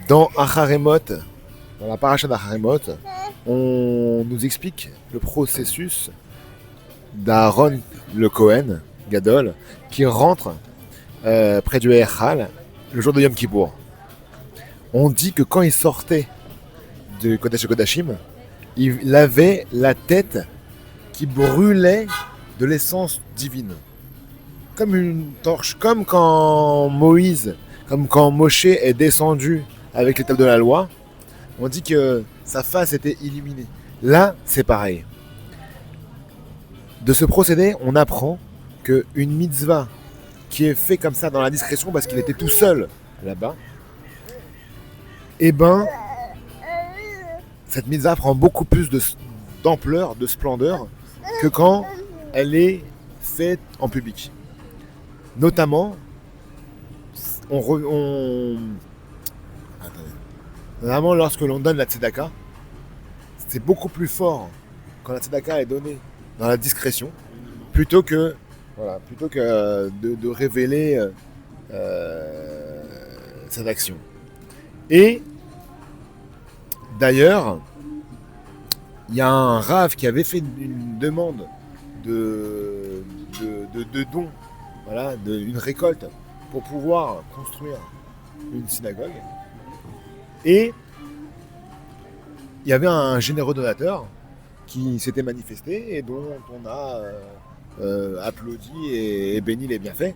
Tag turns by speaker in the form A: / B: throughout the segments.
A: Dans Acharemot, dans la paracha d'Acharemot, on nous explique le processus d'Aaron le Kohen, Gadol, qui rentre près du Heichal le jour de Yom Kippour. On dit que quand il sortait de Kodesh Kodashim, il avait la tête qui brûlait de l'essence divine. Comme une torche, comme quand Moshe est descendu avec les tables de la loi, on dit que sa face était illuminée. Là, c'est pareil. De ce procédé, on apprend qu'une mitzvah qui est faite comme ça dans la discrétion parce qu'il était tout seul là-bas, eh ben, cette mitzvah prend beaucoup plus d'ampleur, de splendeur que quand elle est faite en public. Notamment, notamment lorsque l'on donne la tzedaka, c'est beaucoup plus fort quand la tzedaka est donnée dans la discrétion plutôt que de révéler cette action. Et d'ailleurs, il y a un Rav qui avait fait une demande de don, voilà, une récolte pour pouvoir construire une synagogue. Et il y avait un généreux donateur qui s'était manifesté et dont on a applaudi et béni les bienfaits.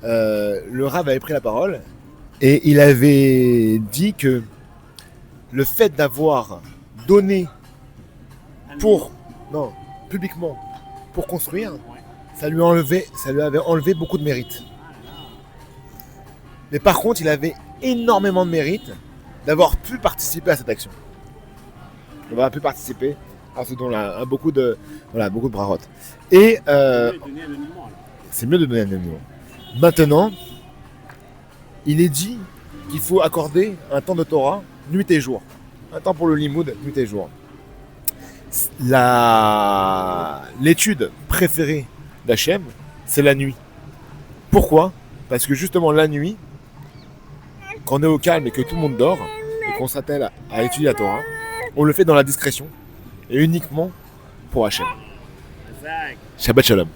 A: Le Rav avait pris la parole et il avait dit que le fait d'avoir donné publiquement pour construire, ça lui avait enlevé beaucoup de mérite. Mais par contre, il avait énormément de mérite d'avoir pu participer à cette action. D'avoir pu participer à ce don-là. Beaucoup de brahot. Et c'est mieux de donner anonymement. Maintenant, il est dit qu'il faut accorder un temps de Torah nuit et jour. Un temps pour le limoud, nuit et jour. L'étude préférée d'Hachem, c'est la nuit. Pourquoi ? Parce que justement la nuit, quand on est au calme et que tout le monde dort, et qu'on s'attelle à étudier la Torah, on le fait dans la discrétion et uniquement pour Hachem. Shabbat Shalom.